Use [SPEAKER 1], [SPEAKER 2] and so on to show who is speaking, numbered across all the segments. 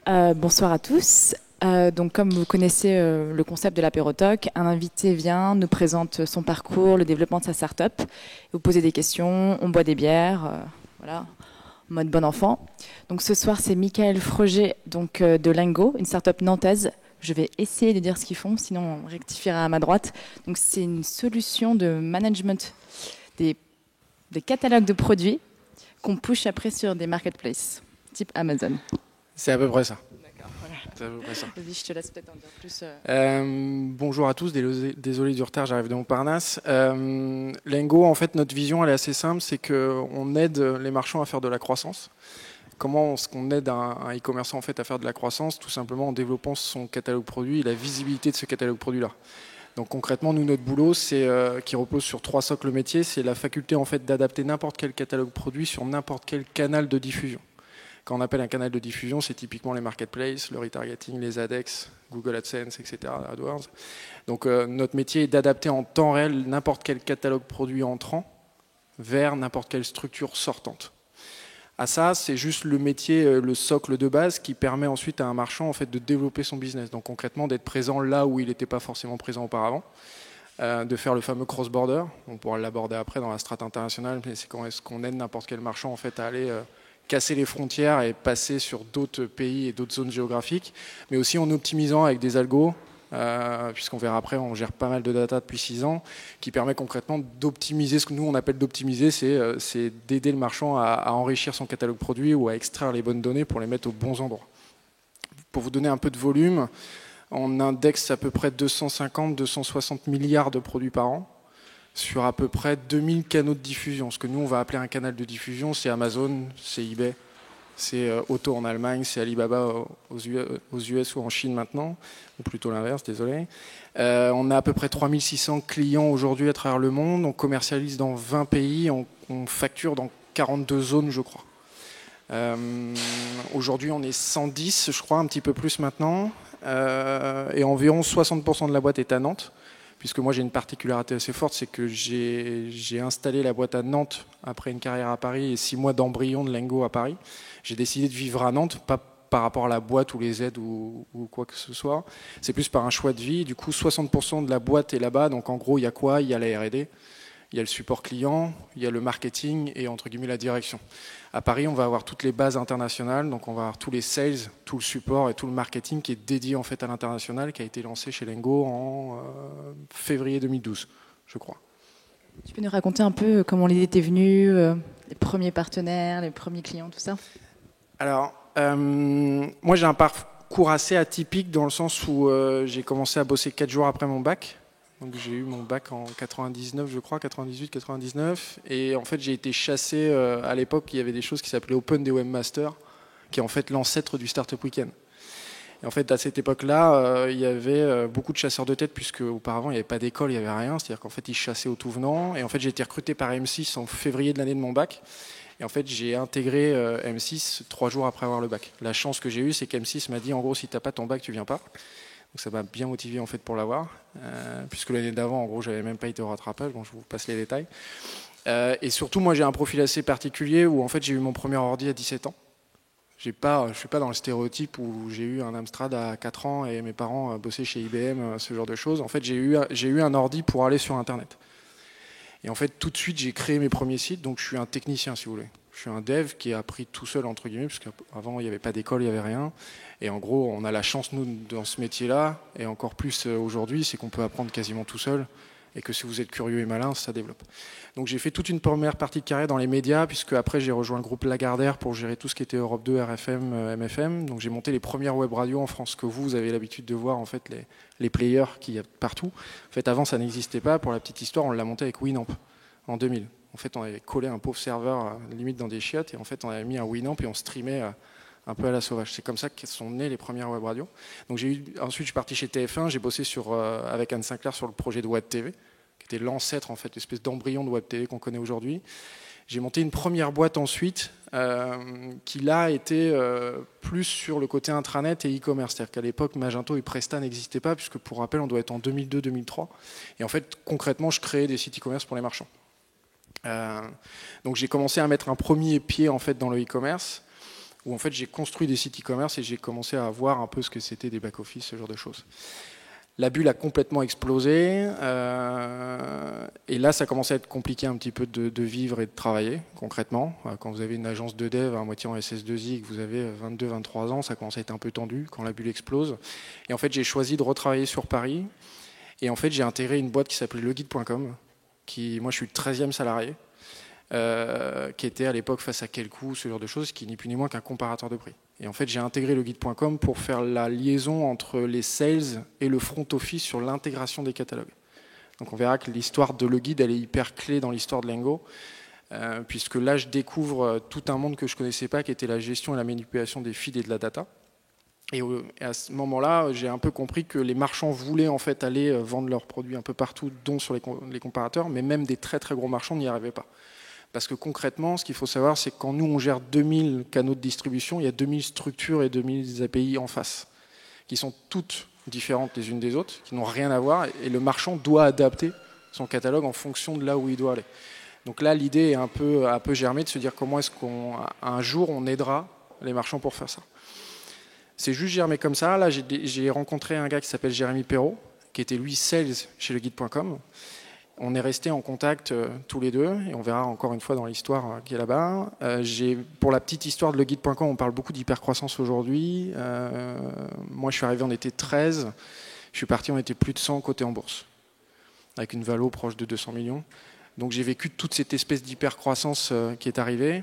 [SPEAKER 1] Bonsoir à tous. Donc, comme vous connaissez le concept de l'apérotalk, un invité vient, nous présente son parcours, le développement de sa start-up. Vous posez des questions, on boit des bières, voilà, en mode bon enfant. Donc, ce soir, c'est Michael Froger de Lingo, une start-up nantaise. Je vais essayer de dire ce qu'ils font, sinon on rectifiera à ma droite. Donc, c'est une solution de management des catalogues de produits qu'on push après sur des marketplaces, type Amazon.
[SPEAKER 2] C'est à peu près ça.
[SPEAKER 1] D'accord, voilà.
[SPEAKER 2] C'est à peu près ça.
[SPEAKER 1] Vas-y, je te laisse peut-être en dire plus.
[SPEAKER 2] Bonjour à tous, désolé du retard, j'arrive de Montparnasse. Lengo, en fait, notre vision, elle est assez simple, c'est qu'on aide les marchands à faire de la croissance. Comment est-ce qu'on aide un e-commerçant en fait, à faire de la croissance? Tout simplement en développant son catalogue produit et la visibilité de ce catalogue produit-là. Donc concrètement, nous, notre boulot, qui repose sur 3 socles métiers, c'est la faculté en fait, d'adapter n'importe quel catalogue produit sur n'importe quel canal de diffusion. Quand on appelle un canal de diffusion, c'est typiquement les marketplaces, le retargeting, les AdX, Google AdSense, etc., AdWords. Donc notre métier est d'adapter en temps réel n'importe quel catalogue produit entrant vers n'importe quelle structure sortante. À ça, c'est juste le métier, le socle de base qui permet ensuite à un marchand en fait, de développer son business. Donc concrètement, d'être présent là où il n'était pas forcément présent auparavant, de faire le fameux cross-border. On pourra l'aborder après dans la strate internationale, mais c'est quand est-ce qu'on aide n'importe quel marchand en fait, à aller casser les frontières et passer sur d'autres pays et d'autres zones géographiques, mais aussi en optimisant avec des algos, puisqu'on verra après, on gère pas mal de data depuis 6 ans, qui permet concrètement d'optimiser, ce que nous on appelle d'optimiser, c'est d'aider le marchand à enrichir son catalogue produit ou à extraire les bonnes données pour les mettre aux bons endroits. Pour vous donner un peu de volume, on indexe à peu près 250-260 milliards de produits par an, sur à peu près 2000 canaux de diffusion. Ce que nous, on va appeler un canal de diffusion, c'est Amazon, c'est eBay, c'est Otto en Allemagne, c'est Alibaba aux US ou en Chine maintenant, ou plutôt l'inverse, désolé. On a à peu près 3600 clients aujourd'hui à travers le monde, on commercialise dans 20 pays, on facture dans 42 zones, je crois. Aujourd'hui, on est 110, je crois, un petit peu plus maintenant, et environ 60% de la boîte est à Nantes. Puisque moi j'ai une particularité assez forte, c'est que j'ai installé la boîte à Nantes après une carrière à Paris et 6 mois d'embryon de Lengo à Paris. J'ai décidé de vivre à Nantes, pas par rapport à la boîte ou les aides ou quoi que ce soit. C'est plus par un choix de vie. Du coup, 60% de la boîte est là-bas. Donc en gros, il y a quoi? Il y a la R&D, il y a le support client, il y a le marketing et entre guillemets la direction. À Paris, on va avoir toutes les bases internationales, donc on va avoir tous les sales, tout le support et tout le marketing qui est dédié en fait à l'international, qui a été lancé chez Lengo en février 2012, je crois.
[SPEAKER 1] Tu peux nous raconter un peu comment l'idée était venue, les premiers partenaires, les premiers clients, tout ça?
[SPEAKER 2] Alors, moi j'ai un parcours assez atypique dans le sens où j'ai commencé à bosser 4 jours après mon bac. Donc j'ai eu mon bac en 99, je crois, 98, 99. Et en fait, j'ai été chassé. À l'époque, il y avait des choses qui s'appelaient Open des Webmasters, qui est en fait l'ancêtre du Startup Weekend. Et en fait, à cette époque-là, il y avait beaucoup de chasseurs de tête, puisque auparavant, il n'y avait pas d'école, il n'y avait rien. C'est-à-dire qu'en fait, ils chassaient au tout venant. Et en fait, j'ai été recruté par M6 en février de l'année de mon bac. Et en fait, j'ai intégré M6 3 jours après avoir le bac. La chance que j'ai eue, c'est qu'M6 m'a dit, en gros, si tu n'as pas ton bac, tu viens pas. Donc ça m'a bien motivé en fait pour l'avoir, puisque l'année d'avant, en gros, j'avais même pas été au rattrapage. Bon, je vous passe les détails. Et surtout, moi, j'ai un profil assez particulier où en fait, j'ai eu mon premier ordi à 17 ans. Je suis pas dans le stéréotype où j'ai eu un Amstrad à 4 ans et mes parents bossaient chez IBM, ce genre de choses. En fait, j'ai eu un ordi pour aller sur Internet. Et en fait, tout de suite, j'ai créé mes premiers sites. Donc, je suis un technicien, si vous voulez. Je suis un dev qui a appris tout seul, entre guillemets, parce qu'avant, il n'y avait pas d'école, il n'y avait rien. Et en gros, on a la chance, nous, dans ce métier-là, et encore plus aujourd'hui, c'est qu'on peut apprendre quasiment tout seul, et que si vous êtes curieux et malin, ça développe. Donc j'ai fait toute une première partie de carrière dans les médias, puisque après j'ai rejoint le groupe Lagardère pour gérer tout ce qui était Europe 2, RFM, MFM. Donc j'ai monté les premières web radios en France que vous avez l'habitude de voir, en fait, les players qu'il y a partout. En fait, avant, ça n'existait pas. Pour la petite histoire, on l'a monté avec Winamp en 2000. En fait, on avait collé un pauvre serveur limite dans des chiottes, et en fait, on avait mis un Winamp et on streamait un peu à la sauvage. C'est comme ça que sont nées les premières web radios. Donc ensuite, je suis parti chez TF1, j'ai bossé avec Anne Sinclair sur le projet de Web TV, qui était l'ancêtre, en fait, l'espèce d'embryon de Web TV qu'on connaît aujourd'hui. J'ai monté une première boîte ensuite, qui là était plus sur le côté intranet et e-commerce. C'est-à-dire qu'à l'époque, Magento et Presta n'existaient pas, puisque pour rappel, on doit être en 2002-2003. Et en fait, concrètement, je créais des sites e-commerce pour les marchands. Donc j'ai commencé à mettre un premier pied en fait dans le e-commerce, où en fait j'ai construit des sites e-commerce et j'ai commencé à voir un peu ce que c'était des back-office, ce genre de choses. La bulle a complètement explosé et là ça commençait à être compliqué un petit peu de vivre et de travailler concrètement. Quand vous avez une agence de dev à moitié en SS2I, que vous avez 22-23 ans, ça commence à être un peu tendu quand la bulle explose. Et en fait j'ai choisi de retravailler sur Paris et en fait j'ai intégré une boîte qui s'appelait leguide.com, moi je suis le 13e salarié, qui était à l'époque face à Quelcoût, ce genre de choses, qui n'est plus ni moins qu'un comparateur de prix. Et en fait, j'ai intégré leguide.com pour faire la liaison entre les sales et le front office sur l'intégration des catalogues. Donc on verra que l'histoire de leguide, elle est hyper clé dans l'histoire de Lengo, puisque là, je découvre tout un monde que je ne connaissais pas, qui était la gestion et la manipulation des feeds et de la data. Et à ce moment-là, j'ai un peu compris que les marchands voulaient en fait aller vendre leurs produits un peu partout, dont sur les comparateurs, mais même des très très gros marchands n'y arrivaient pas. Parce que concrètement, ce qu'il faut savoir, c'est que quand nous, on gère 2000 canaux de distribution, il y a 2000 structures et 2000 API en face, qui sont toutes différentes les unes des autres, qui n'ont rien à voir, et le marchand doit adapter son catalogue en fonction de là où il doit aller. Donc là, l'idée est un peu germée de se dire comment est-ce qu'un jour, on aidera les marchands pour faire ça. C'est juste germé comme ça. Là, j'ai rencontré un gars qui s'appelle Jérémy Perrault, qui était lui sales chez leguide.com. On est restés en contact tous les deux, et on verra encore une fois dans l'histoire qui est là-bas. Pour la petite histoire de leguide.com, on parle beaucoup d'hypercroissance aujourd'hui. Moi, je suis arrivé, on était 13. Je suis parti, on était plus de 100 cotés en bourse, avec une valo proche de 200 millions. Donc j'ai vécu toute cette espèce d'hypercroissance qui est arrivée,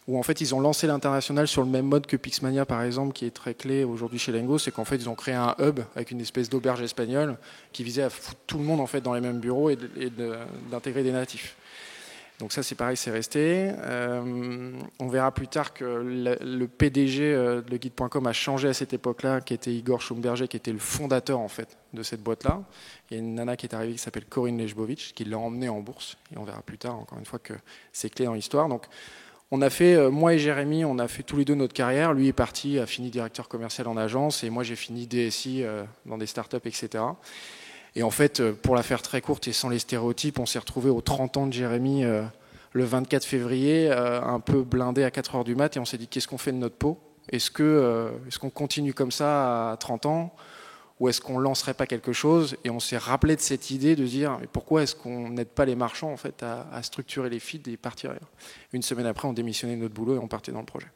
[SPEAKER 2] où en fait ils ont lancé l'international sur le même mode que Pixmania par exemple, qui est très clé aujourd'hui chez Lengo. C'est qu'en fait ils ont créé un hub avec une espèce d'auberge espagnole qui visait à foutre tout le monde en fait dans les mêmes bureaux et d'intégrer des natifs. Donc ça c'est pareil, c'est resté. On verra plus tard que le PDG de leguide.com a changé à cette époque-là, qui était Igor Schumberger, qui était le fondateur en fait de cette boîte-là. Il y a une nana qui est arrivée qui s'appelle Corinne Lejbovic, qui l'a emmené en bourse. Et on verra plus tard, encore une fois, que c'est clé dans l'histoire. Donc on a fait, moi et Jérémy, on a fait tous les deux notre carrière. Lui est parti, a fini directeur commercial en agence, et moi j'ai fini DSI dans des startups, etc. Et en fait, pour la faire très courte et sans les stéréotypes, on s'est retrouvé aux 30 ans de Jérémy le 24 février, un peu blindé à 4 heures du mat, et on s'est dit qu'est-ce qu'on fait de notre peau ? Est-ce qu'on continue comme ça à 30 ans, ou est-ce qu'on lancerait pas quelque chose ? Et on s'est rappelé de cette idée de dire mais pourquoi est-ce qu'on n'aide pas les marchands en fait à structurer les feeds et partir ailleurs ? Une semaine après, on démissionnait notre boulot et on partait dans le projet.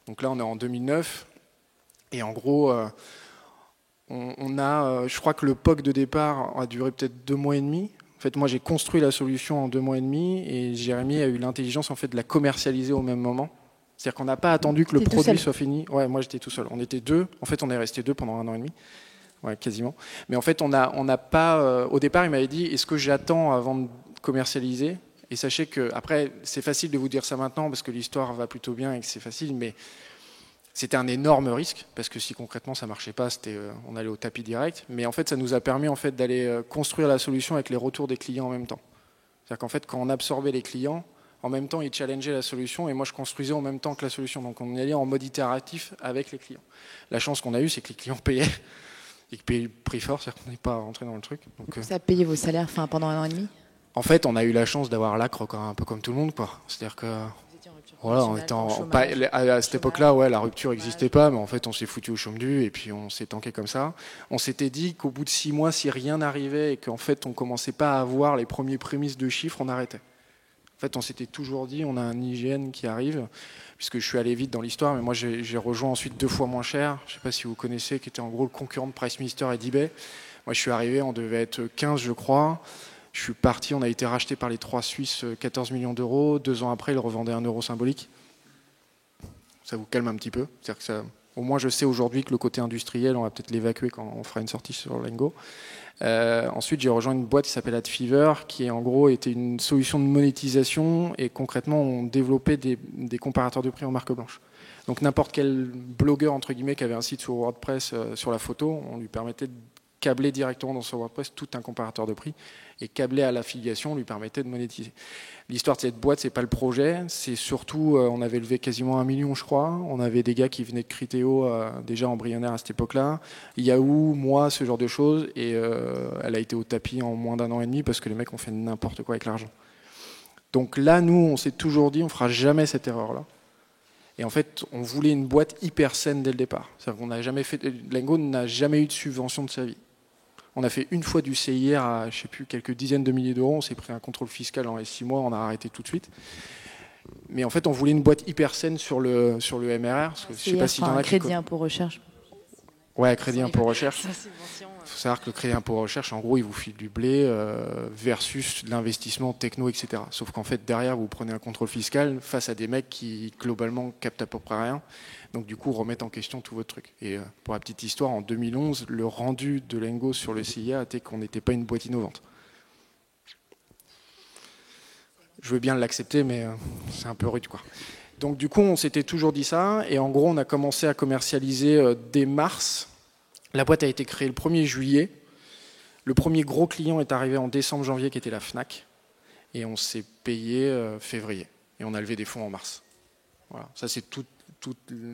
[SPEAKER 2] Donc là, on est en 2009, et en gros, on a, je crois que le POC de départ a duré peut-être 2 mois et demi. En fait, moi, j'ai construit la solution en 2 mois et demi, et Jérémy a eu l'intelligence en fait de la commercialiser au même moment. C'est-à-dire qu'on n'a pas attendu que le produit soit fini. Ouais, moi j'étais tout seul. On était 2. En fait, on est resté 2 pendant 1 an et demi. Ouais, quasiment. Mais en fait, on n'a pas. Au départ, il m'avait dit est-ce que j'attends avant de commercialiser ? Et sachez que, après, c'est facile de vous dire ça maintenant parce que l'histoire va plutôt bien et que c'est facile, mais c'était un énorme risque parce que si concrètement ça marchait pas, on allait au tapis direct. Mais en fait, ça nous a permis en fait d'aller construire la solution avec les retours des clients en même temps. C'est-à-dire qu'en fait, quand on absorbait les clients, en même temps, ils challengeaient la solution et moi, je construisais en même temps que la solution. Donc, on y allait en mode itératif avec les clients. La chance qu'on a eue, c'est que les clients payaient. Et qui payaient le prix fort, c'est-à-dire qu'on n'est pas rentré dans le truc. Donc,
[SPEAKER 1] ça a payé vos salaires pendant 1 an et demi ?
[SPEAKER 2] En fait, on a eu la chance d'avoir l'acre un peu comme tout le monde, quoi. C'est-à-dire que voilà, on était à cette époque-là, ouais, la rupture n'existait pas, mais en fait, on s'est foutu au chaume du et puis on s'est tanké comme ça. On s'était dit qu'au bout de 6 mois, si rien n'arrivait et qu'en fait, on commençait pas à avoir les premiers prémices de chiffres, on arrêtait. En fait, on s'était toujours dit, on a un IGN qui arrive, puisque je suis allé vite dans l'histoire, mais moi j'ai rejoint ensuite 2 fois moins cher, je ne sais pas si vous connaissez, qui était en gros le concurrent de PriceMeister et d'eBay. Moi je suis arrivé, on devait être 15 je crois, je suis parti, on a été racheté par les 3 Suisses 14 millions d'euros, 2 ans après ils revendaient 1 euro symbolique. Ça vous calme un petit peu, c'est-à-dire que ça, au moins je sais aujourd'hui que le côté industriel, on va peut-être l'évacuer quand on fera une sortie sur Lengo. Ensuite, j'ai rejoint une boîte qui s'appelle AdFever, qui en gros était une solution de monétisation et concrètement, on développait des comparateurs de prix en marque blanche. Donc n'importe quel blogueur entre guillemets qui avait un site sur WordPress sur la photo, on lui permettait de câbler directement dans son WordPress tout un comparateur de prix et câbler à l'affiliation lui permettait de monétiser. L'histoire de cette boîte, c'est pas le projet, c'est surtout, on avait levé quasiment 1 million, je crois. On avait des gars qui venaient de Criteo déjà embryonnaires à cette époque-là. Yahoo, moi, ce genre de choses. Et elle a été au tapis en moins d'1 an et demi parce que les mecs ont fait n'importe quoi avec l'argent. Donc là, nous, on s'est toujours dit, on fera jamais cette erreur-là. Et en fait, on voulait une boîte hyper saine dès le départ. C'est-à-dire qu'on n'a jamais fait, Lengo n'a jamais eu de subvention de sa vie. On a fait une fois du CIR à, je sais plus, quelques dizaines de milliers d'euros. On s'est pris un contrôle fiscal dans les 6 mois, on a arrêté tout de suite. Mais en fait, on voulait une boîte hyper saine sur le MRR. Parce que, je sais pas s'il y en a
[SPEAKER 1] crédit impôt recherche.
[SPEAKER 2] Ouais, crédit impôt recherche. Il faut savoir que le crédit impôt recherche, en gros, il vous file du blé versus l'investissement techno, etc. Sauf qu'en fait, derrière, vous prenez un contrôle fiscal face à des mecs qui, globalement, captent à peu près rien. Donc, du coup, remettent en question tout votre truc. Et pour la petite histoire, en 2011, le rendu de Lengo sur le CIA était qu'on n'était pas une boîte innovante. Je veux bien l'accepter, mais c'est un peu rude, quoi. Donc du coup, on s'était toujours dit ça, et en gros, on a commencé à commercialiser dès mars. La boîte a été créée le 1er juillet. Le premier gros client est arrivé en décembre-janvier, qui était la Fnac, et on s'est payé février. Et on a levé des fonds en mars. Voilà, ça c'est tout.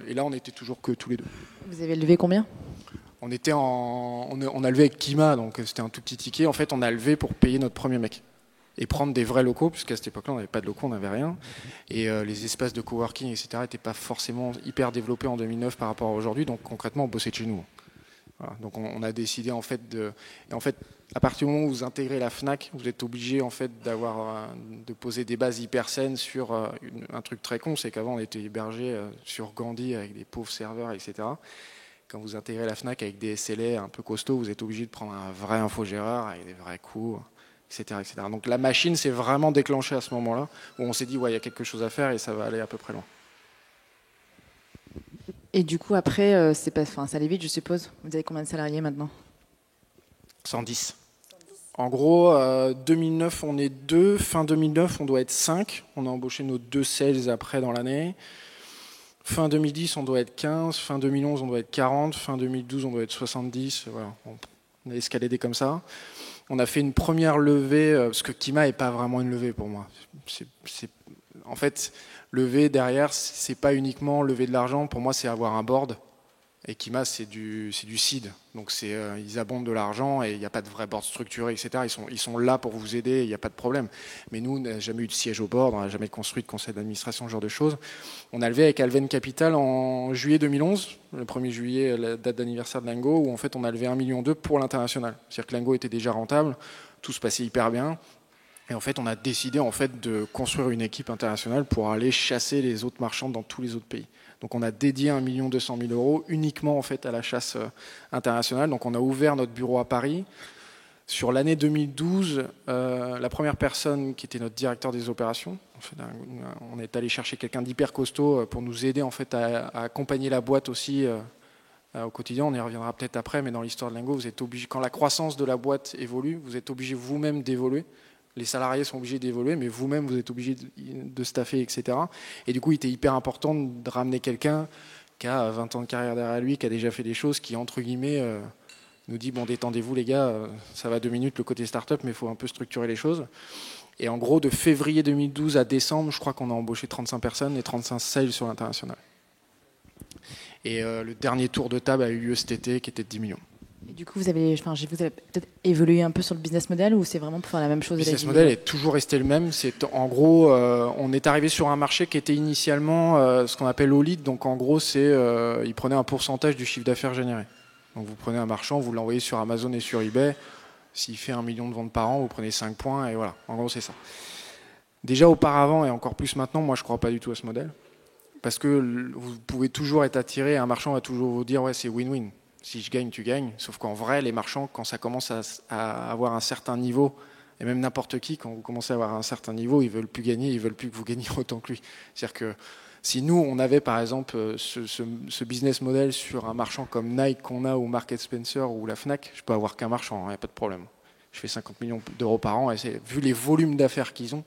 [SPEAKER 2] Et là, on était toujours que tous les deux.
[SPEAKER 1] Vous avez levé combien ?
[SPEAKER 2] On a levé avec Kima, donc c'était un tout petit ticket. En fait, on a levé pour payer notre premier mec. Et prendre des vrais locaux, puisqu'à cette époque-là, on n'avait pas de locaux, on n'avait rien. Et les espaces de coworking, etc., n'étaient pas forcément hyper développés en 2009 par rapport à aujourd'hui. Donc concrètement, on bossait de chez nous. Voilà. Donc on a décidé en fait Et en fait, à partir du moment où vous intégrez la Fnac, vous êtes obligé en fait de poser des bases hyper saines sur un truc très con, c'est qu'avant on était hébergé sur Gandhi avec des pauvres serveurs, etc. Quand vous intégrez la Fnac avec des SLA un peu costauds, vous êtes obligé de prendre un vrai infogéreur avec des vrais coûts. Etc., etc. Donc la machine s'est vraiment déclenchée à ce moment-là, où on s'est dit, ouais, il y a quelque chose à faire et ça va aller à peu près loin.
[SPEAKER 1] Et du coup, après, ça allait vite, je suppose. Vous avez combien de salariés maintenant ?
[SPEAKER 2] 110. En gros, 2009, on est 2. Fin 2009, on doit être 5. On a embauché nos 2 sales après dans l'année. Fin 2010, on doit être 15. Fin 2011, on doit être 40. Fin 2012, on doit être 70. Voilà. On a escaladé comme ça. On a fait une première levée, parce que Kima n'est pas vraiment une levée pour moi. En fait, lever derrière, c'est pas uniquement lever de l'argent. Pour moi, c'est avoir un board. Et Kima, c'est du seed. Donc ils abondent de l'argent et il n'y a pas de vrai board structuré, etc. Ils sont là pour vous aider, il n'y a pas de problème. Mais nous, on n'a jamais eu de siège au board, on n'a jamais construit de conseil d'administration, ce genre de choses. On a levé avec Alven Capital en juillet 2011, le 1er juillet, la date d'anniversaire de Lengo, où en fait on a levé 1,2 million pour l'international. C'est-à-dire que Lengo était déjà rentable, tout se passait hyper bien. Et en fait, on a décidé en fait de construire une équipe internationale pour aller chasser les autres marchands dans tous les autres pays. Donc on a dédié 1,2 million € uniquement en fait à la chasse internationale. Donc on a ouvert notre bureau à Paris. Sur l'année 2012, la première personne qui était notre directeur des opérations, en fait, on est allé chercher quelqu'un d'hyper costaud pour nous aider en fait à accompagner la boîte aussi au quotidien. On y reviendra peut-être après, mais dans l'histoire de Lengo, vous êtes obligé, quand la croissance de la boîte évolue, vous êtes obligé vous-même d'évoluer. Les salariés sont obligés d'évoluer, mais vous-même, vous êtes obligé de staffer, etc. Et du coup, il était hyper important de ramener quelqu'un qui a 20 ans de carrière derrière lui, qui a déjà fait des choses, qui, entre guillemets, nous dit, bon, détendez-vous les gars, ça va 2 minutes le côté start-up, mais il faut un peu structurer les choses. Et en gros, de février 2012 à décembre, je crois qu'on a embauché 35 personnes et 35 sales sur l'international. Et le dernier tour de table a eu lieu cet été, qui était de 10 millions.
[SPEAKER 1] Et du coup, vous avez peut-être évolué un peu sur le business model ou c'est vraiment pour faire la même chose ?
[SPEAKER 2] Le business model est toujours resté le même. C'est en gros, on est arrivé sur un marché qui était initialement ce qu'on appelle au lead. Donc en gros, il prenait un pourcentage du chiffre d'affaires généré. Donc vous prenez un marchand, vous l'envoyez sur Amazon et sur eBay. S'il fait 1 million de ventes par an, vous prenez 5 points et voilà. En gros, c'est ça. Déjà auparavant et encore plus maintenant, moi je ne crois pas du tout à ce modèle. Parce que vous pouvez toujours être attiré, un marchand va toujours vous dire ouais, c'est win-win. Si je gagne, tu gagnes. Sauf qu'en vrai, les marchands, quand ça commence à avoir un certain niveau, et même n'importe qui, quand vous commencez à avoir un certain niveau, ils veulent plus gagner, ils veulent plus que vous gagniez autant que lui. C'est-à-dire que si nous, on avait par exemple ce business model sur un marchand comme Nike qu'on a, ou Market Spencer, ou la Fnac, je peux avoir qu'un marchand, il n'y a pas de problème. Je fais 50 millions d'euros par an, et vu les volumes d'affaires qu'ils ont,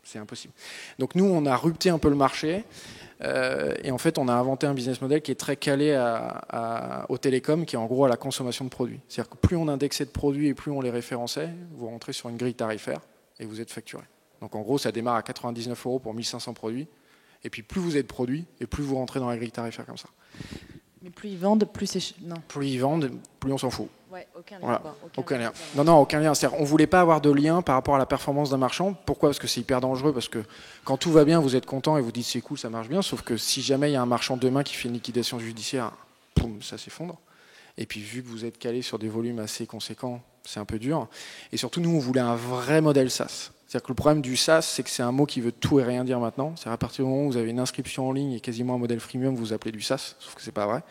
[SPEAKER 2] c'est impossible. Donc nous, on a rupté un peu le marché. Et en fait, on a inventé un business model qui est très calé aux télécoms, qui est en gros à la consommation de produits. C'est-à-dire que plus on indexait de produits et plus on les référençait, vous rentrez sur une grille tarifaire et vous êtes facturé. Donc en gros, ça démarre à 99 € pour 1500 produits. Et puis plus vous êtes produit et plus vous rentrez dans la grille tarifaire comme ça.
[SPEAKER 1] Mais plus ils vendent, plus c'est... Non.
[SPEAKER 2] Plus ils vendent, plus on s'en fout.
[SPEAKER 1] Ouais, aucun lien.
[SPEAKER 2] Voilà,
[SPEAKER 1] Aucun
[SPEAKER 2] lien. Non, aucun lien. C'est-à-dire, on ne voulait pas avoir de lien par rapport à la performance d'un marchand. Pourquoi ? Parce que c'est hyper dangereux, parce que quand tout va bien, vous êtes content et vous dites c'est cool, ça marche bien, sauf que si jamais il y a un marchand demain qui fait une liquidation judiciaire, poum, ça s'effondre. Et puis vu que vous êtes calé sur des volumes assez conséquents, c'est un peu dur. Et surtout, nous, on voulait un vrai modèle SaaS. C'est-à-dire que le problème du SaaS, c'est que c'est un mot qui veut tout et rien dire maintenant. C'est-à-dire à partir du moment où vous avez une inscription en ligne et quasiment un modèle freemium, vous appelez du SaaS, sauf que c'est pas vrai.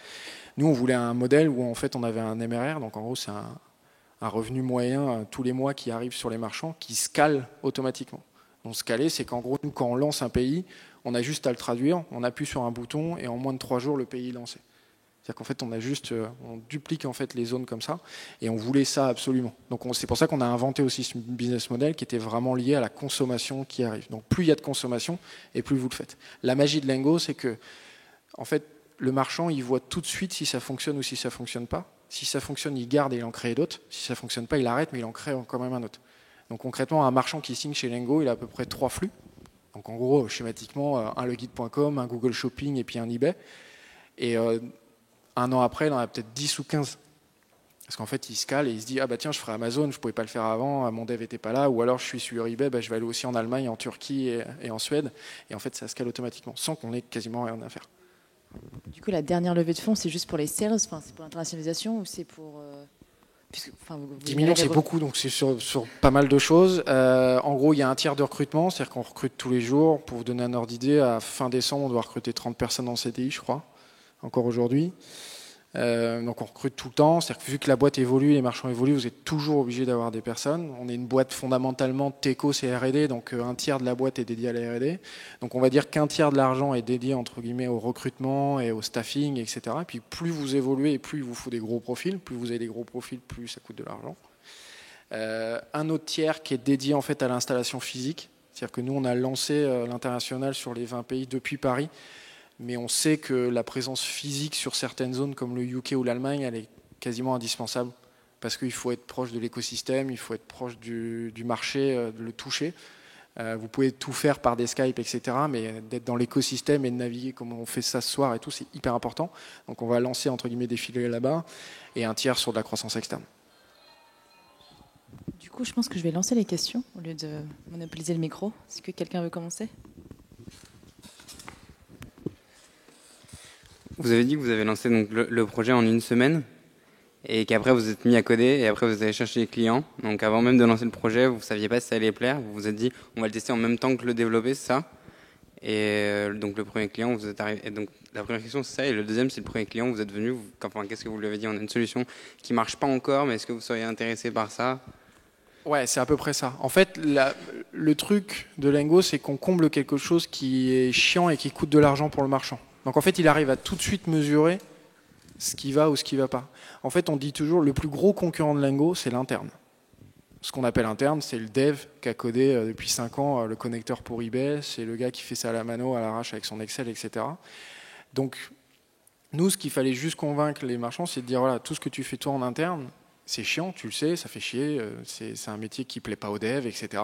[SPEAKER 2] Nous, on voulait un modèle où en fait on avait un MRR, donc en gros c'est un revenu moyen tous les mois qui arrive sur les marchands, qui scale automatiquement. Donc scaler, c'est qu'en gros, nous, quand on lance un pays, on a juste à le traduire, on appuie sur un bouton et en moins de 3 jours, le pays est lancé. C'est-à-dire qu'en fait, on duplique en fait les zones comme ça, et on voulait ça absolument. Donc c'est pour ça qu'on a inventé aussi ce business model qui était vraiment lié à la consommation qui arrive. Donc plus il y a de consommation, et plus vous le faites. La magie de Lengo, c'est que en fait, le marchand, il voit tout de suite si ça fonctionne ou si ça ne fonctionne pas. Si ça fonctionne, il garde et il en crée d'autres. Si ça ne fonctionne pas, il arrête, mais il en crée quand même un autre. Donc concrètement, un marchand qui signe chez Lengo, il a à peu près 3 flux. Donc en gros, schématiquement, un leguide.com, un Google Shopping et puis un eBay. Et un an après, il en a peut-être 10 ou 15. Parce qu'en fait, il se cale et il se dit « Ah bah tiens, je ferai Amazon, je ne pouvais pas le faire avant, mon dev n'était pas là. » Ou alors, je suis sur eBay, je vais aller aussi en Allemagne, en Turquie et en Suède. Et en fait, ça se cale automatiquement, sans qu'on ait quasiment rien à faire.
[SPEAKER 1] Du coup, la dernière levée de fonds, c'est juste pour les sales, c'est pour l'internationalisation ou c'est pour...
[SPEAKER 2] 10 millions, c'est beaucoup, donc c'est sur pas mal de choses. En gros, il y a un tiers de recrutement, c'est-à-dire qu'on recrute tous les jours. Pour vous donner un ordre d'idée, à fin décembre, on doit recruter 30 personnes en CDI, je crois, encore aujourd'hui. Donc on recrute tout le temps, c'est-à-dire que vu que la boîte évolue, les marchands évoluent, vous êtes toujours obligé d'avoir des personnes. On est une boîte fondamentalement techos et R&D, donc un tiers de la boîte est dédié à la R&D. Donc on va dire qu'un tiers de l'argent est dédié entre guillemets au recrutement et au staffing, etc. Et puis plus vous évoluez et plus il vous faut des gros profils, plus vous avez des gros profils, plus ça coûte de l'argent. Un autre tiers qui est dédié en fait à l'installation physique, c'est-à-dire que nous on a lancé l'international sur les 20 pays depuis Paris. Mais on sait que la présence physique sur certaines zones comme le UK ou l'Allemagne, elle est quasiment indispensable parce qu'il faut être proche de l'écosystème, il faut être proche du marché, de le toucher. Vous pouvez tout faire par des Skype, etc. Mais d'être dans l'écosystème et de naviguer comme on fait ça ce soir et tout, c'est hyper important. Donc on va lancer entre guillemets des filiales là-bas et un tiers sur de la croissance externe.
[SPEAKER 1] Du coup, je pense que je vais lancer les questions au lieu de monopoliser le micro. Est-ce que quelqu'un veut commencer ?
[SPEAKER 3] Vous avez dit que vous avez lancé donc le projet en une semaine et qu'après vous êtes mis à coder et après vous avez cherché les clients. Donc avant même de lancer le projet, vous ne saviez pas si ça allait plaire. Vous vous êtes dit on va le tester en même temps que le développer, c'est ça ? Et donc le premier client, vous êtes arrivé. Et donc la première question c'est ça. Et le deuxième c'est le premier client, vous êtes venu. Qu'est-ce que vous lui avez dit ? On a une solution qui ne marche pas encore, mais est-ce que vous seriez intéressé par ça ?
[SPEAKER 2] Ouais, c'est à peu près ça. En fait, le truc de Lengo, c'est qu'on comble quelque chose qui est chiant et qui coûte de l'argent pour le marchand. Donc en fait, il arrive à tout de suite mesurer ce qui va ou ce qui ne va pas. En fait, on dit toujours le plus gros concurrent de Lengo, c'est l'interne. Ce qu'on appelle interne, c'est le dev qui a codé depuis 5 ans le connecteur pour eBay, c'est le gars qui fait ça à la mano, à l'arrache avec son Excel, etc. Donc nous, ce qu'il fallait juste convaincre les marchands, c'est de dire voilà, tout ce que tu fais toi en interne, c'est chiant, tu le sais, ça fait chier, c'est un métier qui ne plaît pas aux devs, etc.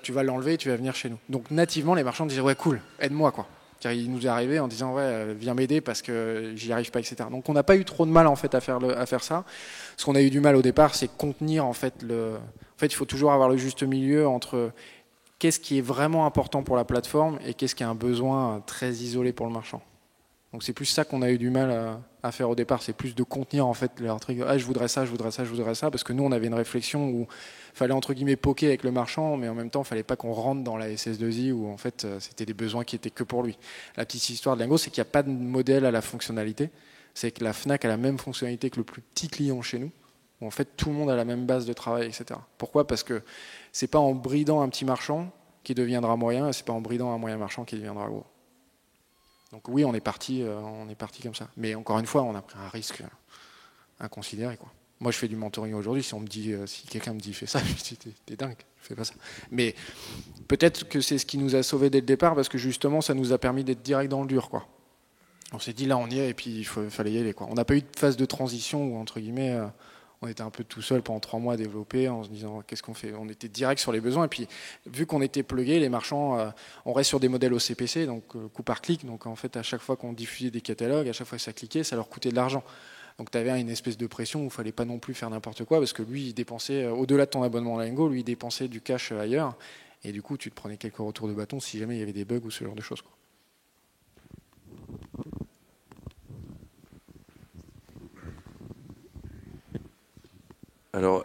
[SPEAKER 2] Tu vas l'enlever et tu vas venir chez nous. Donc nativement, les marchands disaient ouais, cool, aide-moi quoi. Il nous est arrivé en disant ouais, viens m'aider parce que j'y arrive pas, etc. Donc on n'a pas eu trop de mal en fait à faire ça. Ce qu'on a eu du mal au départ, c'est contenir en fait En fait, il faut toujours avoir le juste milieu entre qu'est-ce qui est vraiment important pour la plateforme et qu'est-ce qui est un besoin très isolé pour le marchand. Donc c'est plus ça qu'on a eu du mal à faire au départ, c'est plus de contenir en fait leur truc. Ah, je voudrais ça, je voudrais ça, je voudrais ça, parce que nous on avait une réflexion où il fallait entre guillemets poker avec le marchand, mais en même temps il fallait pas qu'on rentre dans la SS2I où en fait c'était des besoins qui étaient que pour lui. La petite histoire de Lengo, c'est qu'il n'y a pas de modèle à la fonctionnalité, c'est que la Fnac a la même fonctionnalité que le plus petit client chez nous, où en fait tout le monde a la même base de travail, etc. Pourquoi ? Parce que c'est pas en bridant un petit marchand qui deviendra moyen, et c'est pas en bridant un moyen marchand qui deviendra gros. Donc oui, on est parti comme ça. Mais encore une fois, on a pris un risque inconsidéré, quoi. Moi, je fais du mentoring aujourd'hui. Si quelqu'un me dit fais ça, je me dis t'es dingue, je fais pas ça. Mais peut-être que c'est ce qui nous a sauvés dès le départ, parce que justement, ça nous a permis d'être direct dans le dur, quoi. On s'est dit là, on y est, et puis il fallait y aller, quoi. On n'a pas eu de phase de transition où entre guillemets, on était un peu tout seul pendant 3 mois à développer, en se disant qu'est-ce qu'on fait. On était direct sur les besoins, et puis vu qu'on était plugués, les marchands, on reste sur des modèles au CPC, donc coup par clic. Donc en fait, à chaque fois qu'on diffusait des catalogues, à chaque fois que ça cliquait, ça leur coûtait de l'argent. Donc tu avais une espèce de pression où il fallait pas non plus faire n'importe quoi, parce que lui, il dépensait, au-delà de ton abonnement à Lingo, lui, il dépensait du cash ailleurs. Et du coup, tu te prenais quelques retours de bâton si jamais il y avait des bugs ou ce genre de choses, quoi.
[SPEAKER 4] Alors,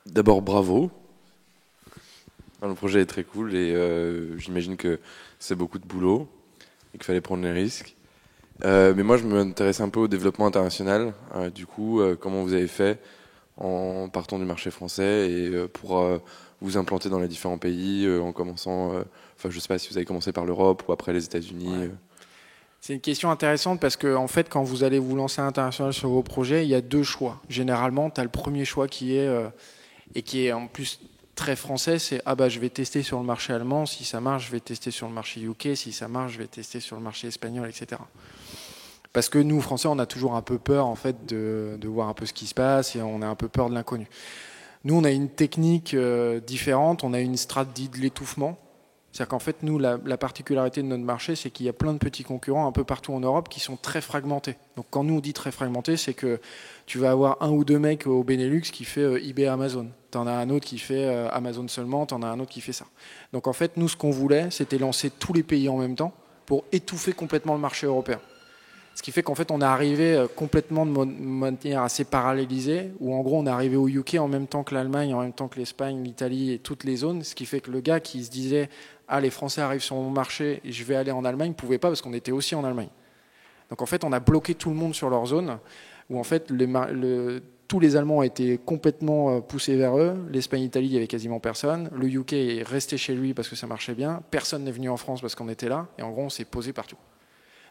[SPEAKER 4] d'abord, bravo. Le projet est très cool et j'imagine que c'est beaucoup de boulot et qu'il fallait prendre les risques. Mais moi, je m'intéresse un peu au développement international. Du coup, comment vous avez fait en partant du marché français et pour vous implanter dans les différents pays en commençant, enfin, je sais pas si vous avez commencé par l'Europe ou après les États-Unis.
[SPEAKER 2] Ouais. C'est une question intéressante parce que, en fait, quand vous allez vous lancer à l'international sur vos projets, il y a deux choix. Généralement, tu as le premier choix qui est, et qui est en plus très français, c'est ah bah je vais tester sur le marché allemand, si ça marche, je vais tester sur le marché UK, si ça marche, je vais tester sur le marché espagnol, etc. Parce que nous, Français, on a toujours un peu peur en fait de voir un peu ce qui se passe et on a un peu peur de l'inconnu. Nous, on a une technique différente, on a une stratégie de l'étouffement. C'est-à-dire qu'en fait, nous, la particularité de notre marché, c'est qu'il y a plein de petits concurrents un peu partout en Europe qui sont très fragmentés. Donc quand nous, on dit très fragmentés, c'est que tu vas avoir un ou deux mecs au Benelux qui fait eBay Amazon. Tu en as un autre qui fait Amazon seulement, tu en as un autre qui fait ça. Donc en fait, nous, ce qu'on voulait, c'était lancer tous les pays en même temps pour étouffer complètement le marché européen. Ce qui fait qu'en fait, on est arrivé complètement de manière assez parallélisée, où en gros, on est arrivé au UK en même temps que l'Allemagne, en même temps que l'Espagne, l'Italie et toutes les zones. Ce qui fait que le gars qui se disait « Ah, les Français arrivent sur mon marché et je vais aller en Allemagne », ne pouvait pas parce qu'on était aussi en Allemagne. Donc en fait, on a bloqué tout le monde sur leur zone, où en fait, tous les Allemands ont été complètement poussés vers eux. L'Espagne, l'Italie, il n'y avait quasiment personne. Le UK est resté chez lui parce que ça marchait bien. Personne n'est venu en France parce qu'on était là. Et en gros, on s'est posé partout.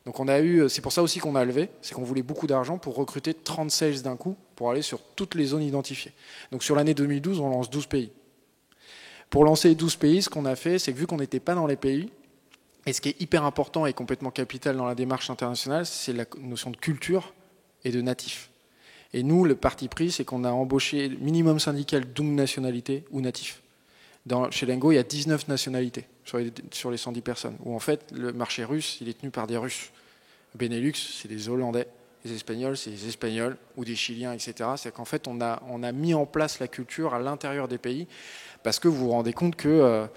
[SPEAKER 2] Donc on a eu, c'est pour ça aussi qu'on a levé, c'est qu'on voulait beaucoup d'argent pour recruter 30 sales d'un coup, pour aller sur toutes les zones identifiées. Donc sur l'année 2012, on lance 12 pays. Pour lancer 12 pays, ce qu'on a fait, c'est que vu qu'on n'était pas dans les pays, et ce qui est hyper important et complètement capital dans la démarche internationale, c'est la notion de culture et de natif. Et nous, le parti pris, c'est qu'on a embauché minimum syndical d'une nationalité ou natif. Chez Lingo, il y a 19 nationalités sur les 110 personnes, où en fait, le marché russe, il est tenu par des Russes. Le Benelux, c'est des Hollandais. Les Espagnols, c'est des Espagnols ou des Chiliens, etc. C'est qu'en fait, on a mis en place la culture à l'intérieur des pays, parce que vous vous rendez compte que,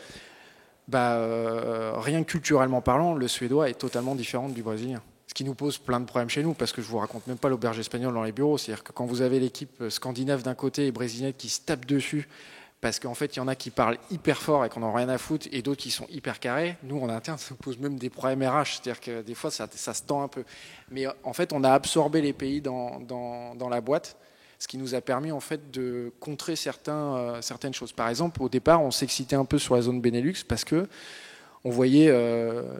[SPEAKER 2] rien que culturellement parlant, le Suédois est totalement différent du Brésilien. Ce qui nous pose plein de problèmes chez nous, parce que je vous raconte même pas l'auberge espagnole dans les bureaux. C'est-à-dire que quand vous avez l'équipe scandinave d'un côté et brésilienne qui se tape dessus, parce qu'en fait, il y en a qui parlent hyper fort et qu'on n'en a rien à foutre, et d'autres qui sont hyper carrés. Nous, en interne, ça nous pose même des problèmes RH, c'est-à-dire que des fois, ça se tend un peu. Mais en fait, on a absorbé les pays dans la boîte, ce qui nous a permis en fait de contrer certaines choses. Par exemple, au départ, on s'excitait un peu sur la zone Benelux parce que on voyait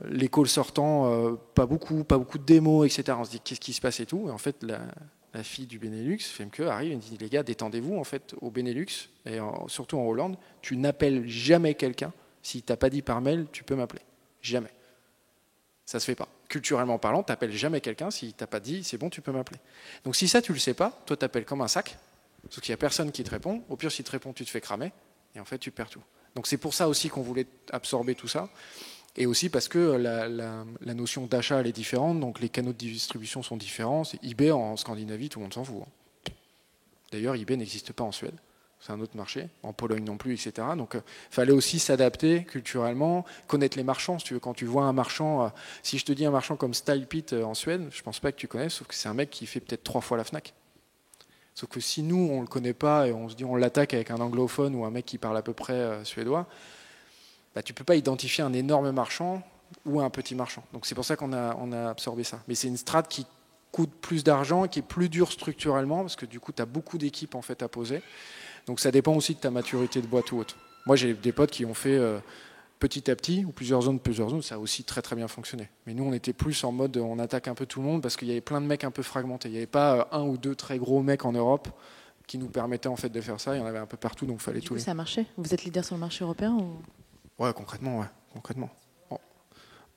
[SPEAKER 2] les calls sortant, pas beaucoup de démos, etc. On se dit qu'est-ce qui se passe et tout. Et en fait, la fille du Benelux, Femke, arrive et dit les gars, détendez-vous, en fait, au Benelux, et surtout en Hollande, tu n'appelles jamais quelqu'un. Si tu n'as pas dit par mail, tu peux m'appeler. Jamais. Ça ne se fait pas. Culturellement parlant, tu n'appelles jamais quelqu'un. Si tu n'as pas dit, c'est bon, tu peux m'appeler. Donc si ça, tu ne le sais pas, toi, tu appelles comme un sac, sauf qu'il n'y a personne qui te répond. Au pire, s'il te répond, tu te fais cramer, et en fait, tu perds tout. Donc c'est pour ça aussi qu'on voulait absorber tout ça. Et aussi parce que la notion d'achat elle est différente, donc les canaux de distribution sont différents. C'est eBay en Scandinavie, tout le monde s'en fout. D'ailleurs, eBay n'existe pas en Suède, c'est un autre marché, en Pologne non plus, etc. Donc il fallait aussi s'adapter culturellement, connaître les marchands. Si tu veux, quand tu vois un marchand, si je te dis un marchand comme StylePit en Suède, je pense pas que tu connais, sauf que c'est un mec qui fait peut-être 3 fois la Fnac. Sauf que si nous, on ne le connaît pas et on se dit on l'attaque avec un anglophone ou un mec qui parle à peu près suédois, bah, tu ne peux pas identifier un énorme marchand ou un petit marchand. Donc c'est pour ça qu'on a absorbé ça. Mais c'est une strate qui coûte plus d'argent, qui est plus dure structurellement, parce que du coup, tu as beaucoup d'équipes en fait, à poser. Donc ça dépend aussi de ta maturité de boîte ou autre. Moi, j'ai des potes qui ont fait petit à petit, ou plusieurs zones, ça a aussi très très bien fonctionné. Mais nous, on était plus en mode, on attaque un peu tout le monde, parce qu'il y avait plein de mecs un peu fragmentés. Il n'y avait pas un ou deux très gros mecs en Europe qui nous permettaient en fait de faire ça. Il y en avait un peu partout, donc il fallait tout.
[SPEAKER 1] Ça a marché. Vous êtes leader sur le marché européen ou...
[SPEAKER 2] Ouais, concrètement.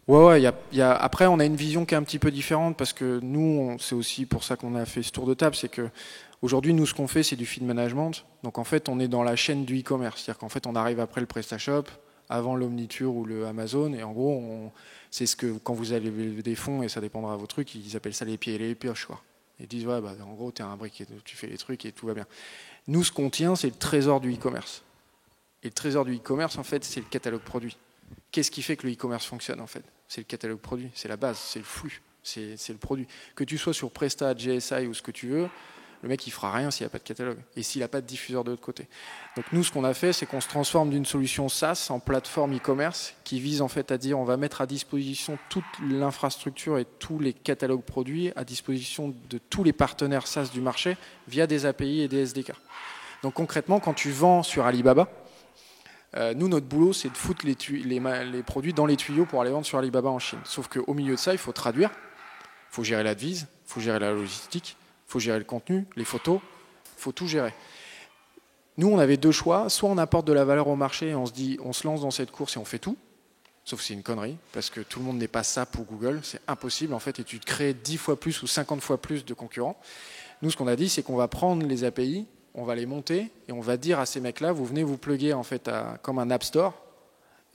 [SPEAKER 2] Ouais, après, on a une vision qui est un petit peu différente parce que nous, c'est aussi pour ça qu'on a fait ce tour de table, c'est que aujourd'hui, nous, ce qu'on fait, c'est du feed management. Donc, en fait, on est dans la chaîne du e-commerce. C'est-à-dire qu'en fait, on arrive après le PrestaShop, avant l'Omniture ou le Amazon, et en gros, c'est ce que, quand vous allez lever des fonds, et ça dépendra de vos trucs, ils appellent ça les pieds et les pioches, quoi. Ils disent, ouais, bah, en gros, tu es un brick, tu fais les trucs et tout va bien. Nous, ce qu'on tient, c'est le trésor du e-commerce. Et le trésor du e-commerce, en fait, c'est le catalogue produit. Qu'est-ce qui fait que le e-commerce fonctionne, en fait? C'est le catalogue produit, c'est la base, c'est le flux, c'est le produit. Que tu sois sur Presta, GSI ou ce que tu veux, le mec, il fera rien s'il n'y a pas de catalogue et s'il n'a pas de diffuseur de l'autre côté. Donc nous, ce qu'on a fait, c'est qu'on se transforme d'une solution SaaS en plateforme e-commerce qui vise en fait à dire on va mettre à disposition toute l'infrastructure et tous les catalogues produits à disposition de tous les partenaires SaaS du marché via des API et des SDK. Donc concrètement, quand tu vends sur Alibaba, nous, notre boulot, c'est de foutre les produits dans les tuyaux pour aller vendre sur Alibaba en Chine. Sauf qu'au milieu de ça, il faut traduire, il faut gérer la devise, il faut gérer la logistique, il faut gérer le contenu, les photos, il faut tout gérer. Nous, on avait deux choix. Soit on apporte de la valeur au marché et on se dit, on se lance dans cette course et on fait tout. Sauf que c'est une connerie, parce que tout le monde n'est pas ça pour Google. C'est impossible, en fait, et tu te crées 10 fois plus ou 50 fois plus de concurrents. Nous, ce qu'on a dit, c'est qu'on va prendre les API, on va les monter, et on va dire à ces mecs-là, vous venez vous plugger en fait comme un App Store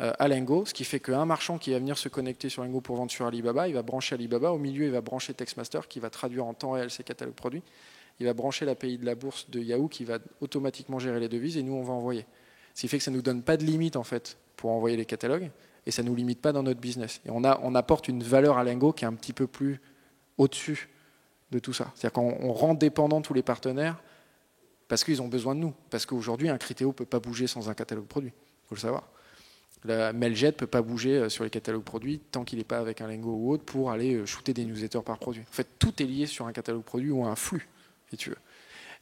[SPEAKER 2] à Lengo, ce qui fait qu'un marchand qui va venir se connecter sur Lengo pour vendre sur Alibaba, il va brancher Alibaba, au milieu il va brancher Textmaster qui va traduire en temps réel ses catalogues produits, il va brancher l'API de la bourse de Yahoo qui va automatiquement gérer les devises et nous on va envoyer. Ce qui fait que ça ne nous donne pas de limite en fait pour envoyer les catalogues et ça ne nous limite pas dans notre business. Et on apporte une valeur à Lengo qui est un petit peu plus au-dessus de tout ça. C'est-à-dire qu'on rend dépendant tous les partenaires parce qu'ils ont besoin de nous. Parce qu'aujourd'hui, un Criteo ne peut pas bouger sans un catalogue produit. Il faut le savoir. La Mailjet ne peut pas bouger sur les catalogues produits tant qu'il n'est pas avec un Lengo ou autre pour aller shooter des newsletters par produit. En fait, tout est lié sur un catalogue produit ou un flux, si tu veux.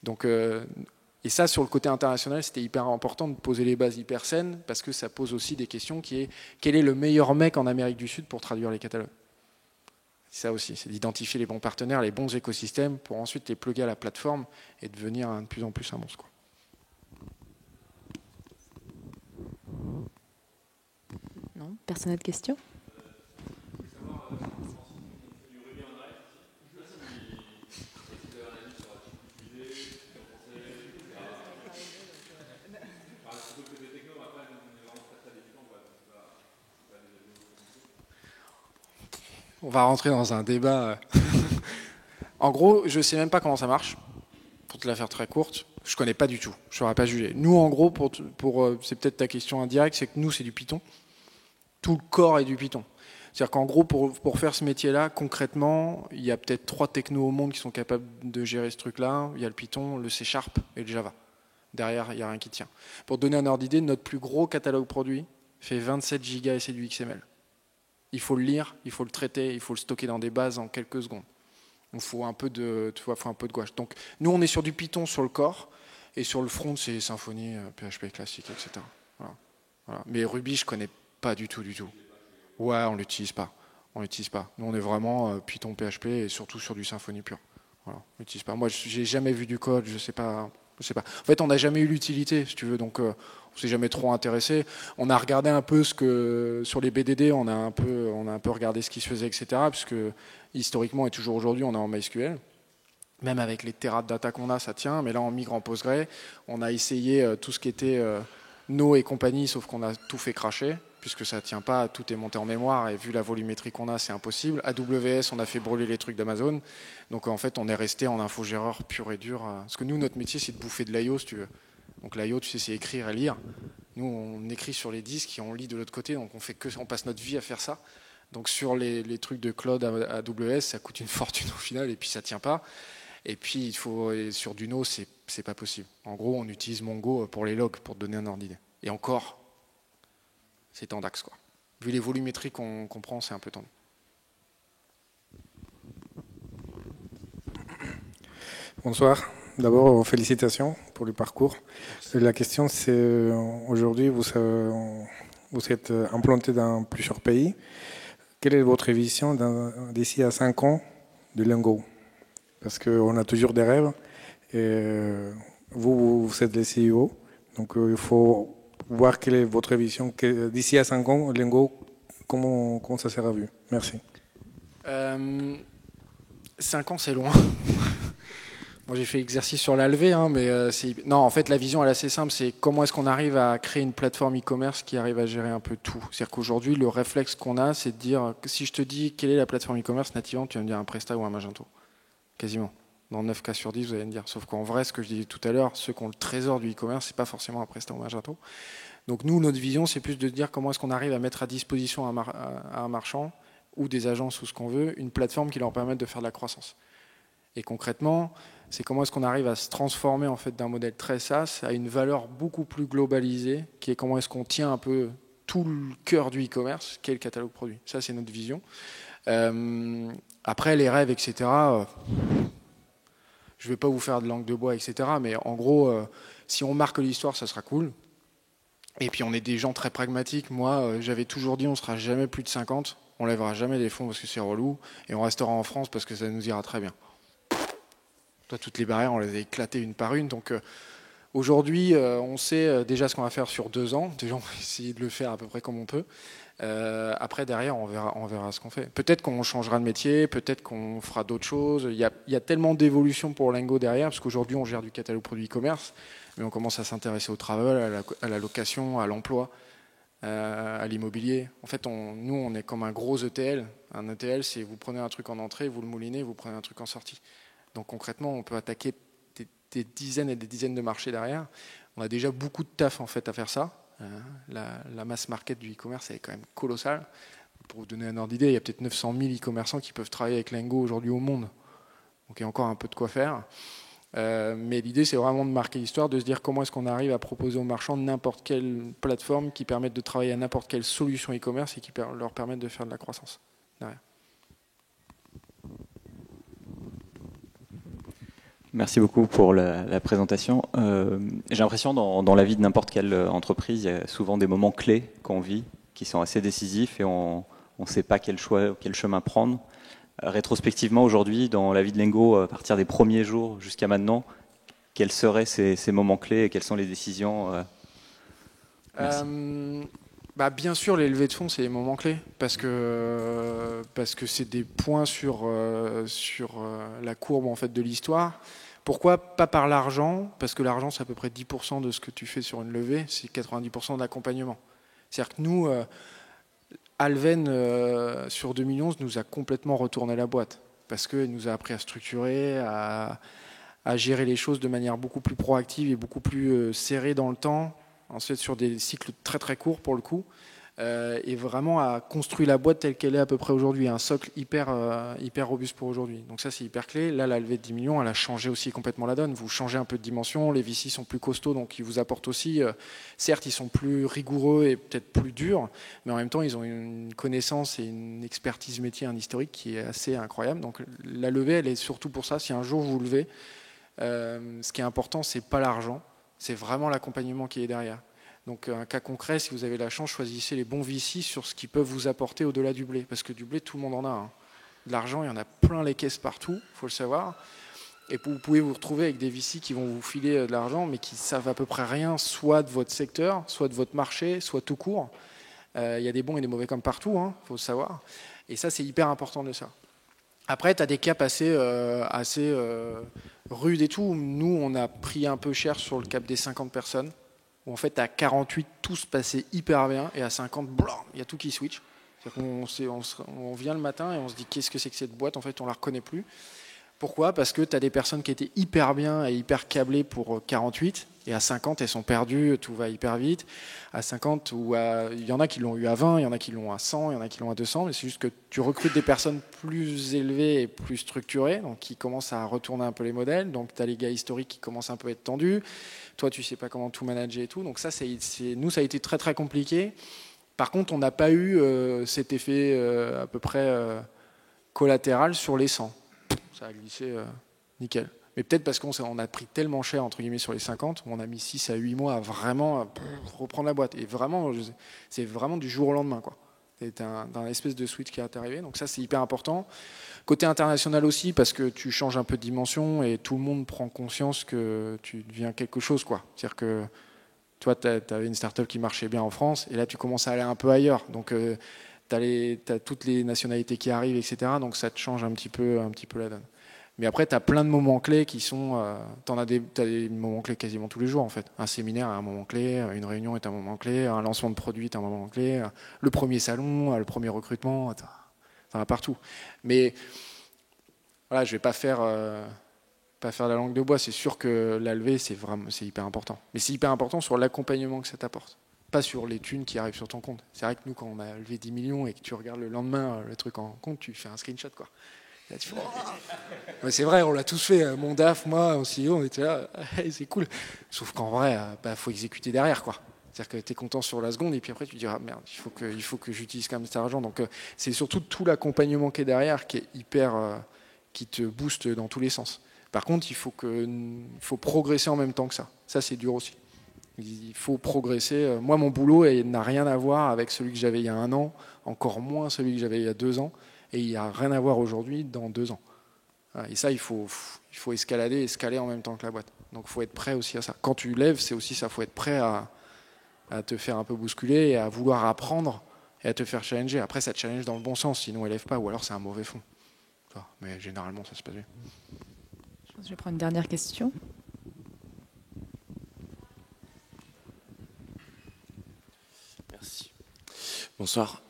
[SPEAKER 2] Donc, et ça, sur le côté international, c'était hyper important de poser les bases hyper saines parce que ça pose aussi des questions qui est quel est le meilleur mec en Amérique du Sud pour traduire les catalogues? C'est ça aussi, c'est d'identifier les bons partenaires, les bons écosystèmes pour ensuite les plugger à la plateforme et devenir de plus en plus un monstre, quoi.
[SPEAKER 1] Non, personne n'a de questions?
[SPEAKER 2] On va rentrer dans un débat. En gros, je ne sais même pas comment ça marche, pour te la faire très courte. Je ne connais pas du tout, je ne saurais pas juger. Nous, en gros, c'est peut-être ta question indirecte, c'est que nous, c'est du Python. Tout le corps est du Python. C'est-à-dire qu'en gros, pour faire ce métier-là, concrètement, il y a peut-être 3 technos au monde qui sont capables de gérer ce truc-là. Il y a le Python, le C# et le Java. Derrière, il n'y a rien qui tient. Pour te donner un ordre d'idée, notre plus gros catalogue produit fait 27 gigas et c'est du XML. Il faut le lire, il faut le traiter, il faut le stocker dans des bases en quelques secondes. Il faut un peu de gouache. Donc nous, on est sur du Python sur le corps, et sur le front, c'est Symfony, PHP classique, etc. Voilà. Mais Ruby, je connais pas du tout. Ouais, on l'utilise pas. Nous, on est vraiment Python, PHP, et surtout sur du Symfony pur. Voilà, on l'utilise pas. Moi, j'ai jamais vu du code, je sais pas. En fait, on n'a jamais eu l'utilité, si tu veux, donc on s'est jamais trop intéressé. On a regardé un peu sur les BDD, on a un peu regardé ce qui se faisait, etc. Puisque historiquement et toujours aujourd'hui, on est en MySQL. Même avec les terras de data qu'on a, ça tient. Mais là, on migre en Postgre. On a essayé tout ce qui était No et compagnie, sauf qu'on a tout fait cracher, puisque ça tient pas, tout est monté en mémoire, et vu la volumétrie qu'on a, c'est impossible. AWS, on a fait brûler les trucs d'Amazon. Donc en fait, on est resté en infogéreur pur et dur. Parce que nous, notre métier, c'est de bouffer de l'IO, si tu veux. Donc l'IO, tu sais, c'est écrire et lire. Nous, on écrit sur les disques et on lit de l'autre côté, donc on passe notre vie à faire ça. Donc sur les trucs de cloud AWS, ça coûte une fortune au final, et puis ça tient pas. Et puis sur du No, c'est pas possible. En gros, on utilise Mongo pour les logs, pour te donner un ordre d'idée. Et encore, c'est en DAX, quoi. Vu les volumétries qu'on prend, c'est un peu tendu.
[SPEAKER 5] Bonsoir. D'abord, félicitations pour le parcours. La question, c'est aujourd'hui, vous êtes implanté dans plusieurs pays. Quelle est votre vision d'ici à 5 ans de Lengo? Parce qu'on a toujours des rêves. Et vous êtes le CEO. Donc, il faut voir quelle est votre vision. D'ici à 5 ans, Lengo, comment ça sera vu? Merci.
[SPEAKER 2] 5 ans, c'est loin. Moi, j'ai fait l'exercice sur la levée, mais non, en fait, la vision elle est assez simple. C'est comment est-ce qu'on arrive à créer une plateforme e-commerce qui arrive à gérer un peu tout. C'est-à-dire qu'aujourd'hui, le réflexe qu'on a, c'est de dire que si je te dis quelle est la plateforme e-commerce nativement, tu vas me dire un Presta ou un Magento. Quasiment. Dans 9 cas sur 10, vous allez me dire. Sauf qu'en vrai, ce que je disais tout à l'heure, ceux qui ont le trésor du e-commerce, c'est pas forcément un prestat ou Magento. Donc nous, notre vision, c'est plus de dire comment est-ce qu'on arrive à mettre à disposition à un marchand ou des agences ou ce qu'on veut, une plateforme qui leur permette de faire de la croissance. Et concrètement, c'est comment est-ce qu'on arrive à se transformer en fait d'un modèle très SaaS à une valeur beaucoup plus globalisée, qui est comment est-ce qu'on tient un peu tout le cœur du e-commerce, qui est le catalogue produit. Ça, c'est notre vision. Après, les rêves, etc., je ne vais pas vous faire de langue de bois, etc., mais en gros, si on marque l'histoire, ça sera cool. Et puis, on est des gens très pragmatiques. Moi, j'avais toujours dit, on ne sera jamais plus de 50, on ne lèvera jamais des fonds parce que c'est relou, et on restera en France parce que ça nous ira très bien. Toi, toutes les barrières, on les a éclatées une par une. Donc aujourd'hui, on sait déjà ce qu'on va faire sur 2 ans. Déjà, on va essayer de le faire à peu près comme on peut. Après, derrière, on verra ce qu'on fait. Peut-être qu'on changera de métier, peut-être qu'on fera d'autres choses. Il y a tellement d'évolution pour Lengo derrière, parce qu'aujourd'hui, on gère du catalogue produit e-commerce, mais on commence à s'intéresser au travel, à la location, à l'emploi, à l'immobilier. En fait, nous, on est comme un gros ETL. Un ETL, c'est vous prenez un truc en entrée, vous le moulinez, vous prenez un truc en sortie. Donc concrètement, on peut attaquer des dizaines et des dizaines de marchés derrière. On a déjà beaucoup de taf en fait à faire ça. La mass market du e-commerce est quand même colossale. Pour vous donner un ordre d'idée, il y a peut-être 900 000 e-commerçants qui peuvent travailler avec Lengo aujourd'hui au monde. Donc il y a encore un peu de quoi faire. Mais l'idée, c'est vraiment de marquer l'histoire, de se dire comment est-ce qu'on arrive à proposer aux marchands n'importe quelle plateforme qui permette de travailler à n'importe quelle solution e-commerce et qui leur permette de faire de la croissance derrière.
[SPEAKER 6] Merci beaucoup pour la présentation. J'ai l'impression dans la vie de n'importe quelle entreprise, il y a souvent des moments clés qu'on vit qui sont assez décisifs et on ne sait pas quel chemin prendre. Rétrospectivement, aujourd'hui, dans la vie de Lengo, à partir des premiers jours jusqu'à maintenant, quels seraient ces moments clés et quelles sont les décisions
[SPEAKER 2] Bien sûr, les levées de fonds, c'est les moments clés parce que c'est des points sur la courbe en fait de l'histoire. Pourquoi pas par l'argent? Parce que l'argent, c'est à peu près 10% de ce que tu fais sur une levée, c'est 90% d'accompagnement. C'est-à-dire que nous, Alven, sur 2011, nous a complètement retourné la boîte parce qu'il nous a appris à structurer, à gérer les choses de manière beaucoup plus proactive et beaucoup plus serrée dans le temps. Ensuite, sur des cycles très très courts pour le coup, et vraiment à construire la boîte telle qu'elle est à peu près aujourd'hui, un socle hyper robuste pour aujourd'hui. Donc ça, c'est hyper clé. Là, la levée de 10 millions, elle a changé aussi complètement la donne. Vous changez un peu de dimension, les VC sont plus costauds, donc ils vous apportent aussi, certes, ils sont plus rigoureux et peut-être plus durs, mais en même temps, ils ont une connaissance et une expertise métier, un historique qui est assez incroyable. Donc la levée, elle est surtout pour ça. Si un jour vous levez, ce qui est important, c'est pas l'argent, c'est vraiment l'accompagnement qui est derrière. Donc un cas concret, si vous avez la chance, choisissez les bons VC sur ce qu'ils peuvent vous apporter au-delà du blé. Parce que du blé, tout le monde en a. Hein. De l'argent, il y en a plein les caisses partout, il faut le savoir. Et vous pouvez vous retrouver avec des VC qui vont vous filer de l'argent, mais qui savent à peu près rien, soit de votre secteur, soit de votre marché, soit tout court. Il y a des bons et des mauvais comme partout, il faut le savoir. Et ça, c'est hyper important de ça. Après, tu as des caps assez rudes et tout. Nous, on a pris un peu cher sur le cap des 50 personnes. Où en fait à 48 tout se passait hyper bien et à 50 il y a tout qui switch. On vient le matin et on se dit qu'est-ce que c'est que cette boîte, en fait on la reconnaît plus. Pourquoi? Parce que tu as des personnes qui étaient hyper bien et hyper câblées pour 48 et à 50 elles sont perdues, tout va hyper vite. À 50 il y en a qui l'ont eu à 20, il y en a qui l'ont à 100, il y en a qui l'ont à 200, mais c'est juste que tu recrutes des personnes plus élevées et plus structurées, donc qui commencent à retourner un peu les modèles. Donc tu as les gars historiques qui commencent un peu à être tendus. Toi, tu sais pas comment tout manager et tout. Donc ça, nous, ça a été très très compliqué. Par contre, on n'a pas eu cet effet à peu près collatéral sur les 100. Ça a glissé nickel. Mais peut-être parce qu'on a pris tellement cher entre guillemets sur les 50, on a mis 6 à 8 mois à vraiment reprendre la boîte. Et vraiment, c'est vraiment du jour au lendemain, quoi. C'est un espèce de switch qui est arrivé. Donc ça, c'est hyper important. Côté international aussi, parce que tu changes un peu de dimension et tout le monde prend conscience que tu deviens quelque chose, quoi. C'est-à-dire que toi, tu avais une start-up qui marchait bien en France et là, tu commences à aller un peu ailleurs. Donc, tu as toutes les nationalités qui arrivent, etc. Donc, ça te change un petit peu la donne. Mais après, tu as plein de moments clés qui sont... t'as des moments clés quasiment tous les jours, en fait. Un séminaire est un moment clé, une réunion est un moment clé, un lancement de produit est un moment clé, le premier salon, le premier recrutement, t'en as partout. Mais voilà, je vais pas faire pas faire la langue de bois. C'est sûr que la levée, c'est hyper important. Mais c'est hyper important sur l'accompagnement que ça t'apporte. Pas sur les thunes qui arrivent sur ton compte. C'est vrai que nous, quand on a levé 10 millions et que tu regardes le lendemain le truc en compte, tu fais un screenshot, quoi. Là, tu fais, oh. C'est vrai, on l'a tous fait. Mon DAF, moi, aussi, on était là, c'est cool. Sauf qu'en vrai, faut exécuter derrière, quoi. C'est-à-dire que tu es content sur la seconde et puis après tu te dis, ah merde, il faut que j'utilise quand même cet argent. Donc c'est surtout tout l'accompagnement qui est derrière qui est hyper, qui te booste dans tous les sens. Par contre, il faut progresser en même temps que ça. Ça, c'est dur aussi. Il faut progresser. Moi, mon boulot n'a rien à voir avec celui que j'avais il y a 1 an, encore moins celui que j'avais il y a 2 ans, et il n'y a rien à voir aujourd'hui dans 2 ans. Et ça, il faut escaler en même temps que la boîte. Donc il faut être prêt aussi à ça. Quand tu lèves, c'est aussi ça, il faut être prêt à te faire un peu bousculer et à vouloir apprendre et à te faire challenger. Après, ça te challenge dans le bon sens, sinon elle lève pas, ou alors c'est un mauvais fond. Mais généralement, ça se passe bien.
[SPEAKER 1] Je vais prendre une dernière question.
[SPEAKER 4] Merci. Bonsoir.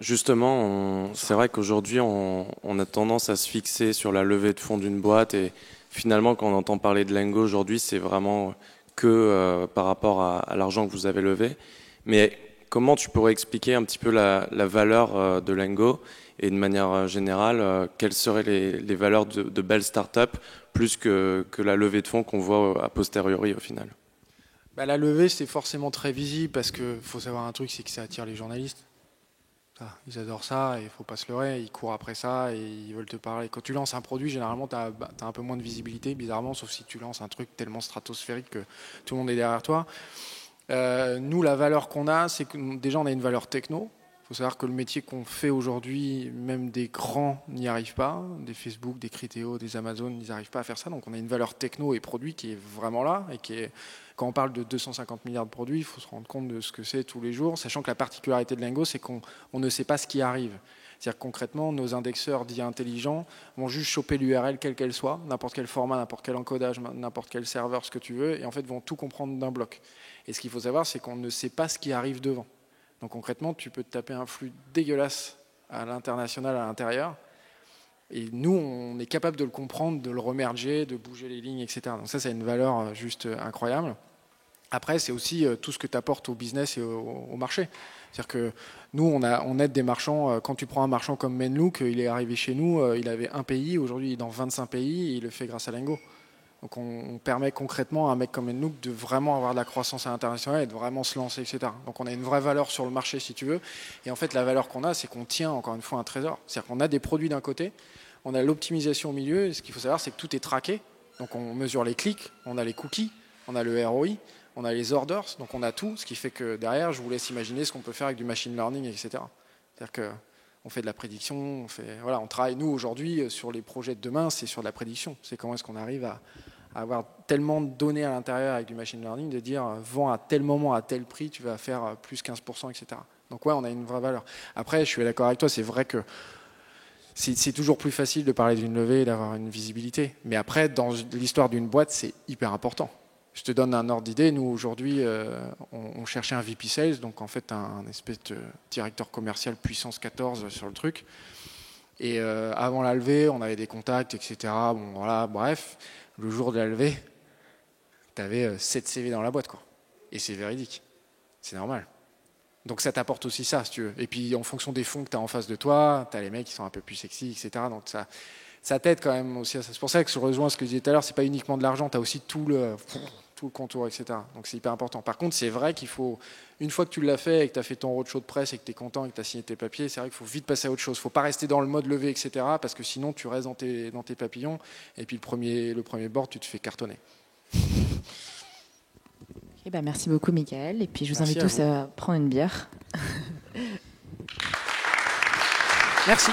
[SPEAKER 4] Justement, c'est vrai qu'aujourd'hui, on a tendance à se fixer sur la levée de fonds d'une boîte et finalement, quand on entend parler de Lengo aujourd'hui, c'est vraiment que par rapport à l'argent que vous avez levé. Mais comment tu pourrais expliquer un petit peu la valeur de Lengo et de manière générale, quelles seraient les valeurs de belles startups plus que la levée de fonds qu'on voit a posteriori au final?
[SPEAKER 2] La levée, c'est forcément très visible parce qu'il faut savoir un truc, c'est que ça attire les journalistes. Ils adorent ça et il ne faut pas se leurrer, ils courent après ça et ils veulent te parler. Quand tu lances un produit, généralement, tu as un peu moins de visibilité, bizarrement, sauf si tu lances un truc tellement stratosphérique que tout le monde est derrière toi. Nous, la valeur qu'on a, c'est que déjà, on a une valeur techno. Il faut savoir que le métier qu'on fait aujourd'hui, même des grands n'y arrivent pas. Des Facebook, des Criteo, des Amazon, ils n'arrivent pas à faire ça. Donc on a une valeur techno et produit qui est vraiment là. Et qui est, quand on parle de 250 milliards de produits, il faut se rendre compte de ce que c'est tous les jours. Sachant que la particularité de Lengo, c'est qu'on ne sait pas ce qui arrive. C'est-à-dire que concrètement, nos indexeurs dits intelligents vont juste choper l'URL quelle qu'elle soit, n'importe quel format, n'importe quel encodage, n'importe quel serveur, ce que tu veux, et en fait vont tout comprendre d'un bloc. Et ce qu'il faut savoir, c'est qu'on ne sait pas ce qui arrive devant. Donc concrètement, tu peux te taper un flux dégueulasse à l'international, à l'intérieur. Et nous, on est capable de le comprendre, de le remerger, de bouger les lignes, etc. Donc ça, c'est une valeur juste incroyable. Après, c'est aussi tout ce que tu apportes au business et au marché. C'est-à-dire que nous, on aide des marchands. Quand tu prends un marchand comme Menlook, il est arrivé chez nous, il avait un pays, aujourd'hui il est dans 25 pays, et il le fait grâce à Lengo. Donc on permet concrètement à un mec comme Menlook de vraiment avoir de la croissance à l'international et de vraiment se lancer, etc. Donc on a une vraie valeur sur le marché, si tu veux. Et en fait, la valeur qu'on a, c'est qu'on tient, encore une fois, un trésor. C'est-à-dire qu'on a des produits d'un côté, on a l'optimisation au milieu, et ce qu'il faut savoir, c'est que tout est traqué. Donc on mesure les clics, on a les cookies, on a le ROI, on a les orders, donc on a tout, ce qui fait que derrière, je vous laisse imaginer ce qu'on peut faire avec du machine learning, etc. C'est-à-dire qu'on fait de la prédiction, on travaille, nous, aujourd'hui, sur les projets de demain, c'est sur de la prédiction. C'est comment est-ce qu'on arrive à avoir tellement de données à l'intérieur avec du machine learning, de dire, vends à tel moment, à tel prix, tu vas faire plus 15%, etc. Donc ouais, on a une vraie valeur. Après, je suis d'accord avec toi, c'est vrai que c'est toujours plus facile de parler d'une levée et d'avoir une visibilité. Mais après, dans l'histoire d'une boîte, c'est hyper important. Je te donne un ordre d'idée. Nous, aujourd'hui, on cherchait un VP Sales, donc en fait, un espèce de directeur commercial puissance 14 sur le truc. Et avant la levée, on avait des contacts, etc. Bon, voilà, bref. Le jour de la levée, tu avais 7 CV dans la boîte, quoi. Et c'est véridique. C'est normal. Donc ça t'apporte aussi ça, si tu veux. Et puis en fonction des fonds que tu as en face de toi, tu as les mecs qui sont un peu plus sexy, etc. Donc ça t'aide quand même aussi à ça. C'est pour ça que je rejoins ce que je disais tout à l'heure, c'est pas uniquement de l'argent, tu as aussi tout le contour, etc. Donc c'est hyper important. Par contre, c'est vrai qu'il faut, une fois que tu l'as fait et que tu as fait ton roadshow de presse et que tu es content et que tu as signé tes papiers, c'est vrai qu'il faut vite passer à autre chose. Il ne faut pas rester dans le mode levée, etc. Parce que sinon, tu restes dans tes papillons et puis le premier board, tu te fais cartonner.
[SPEAKER 1] Merci beaucoup, Michael. Et puis je vous invite tous à prendre une bière.
[SPEAKER 2] Merci.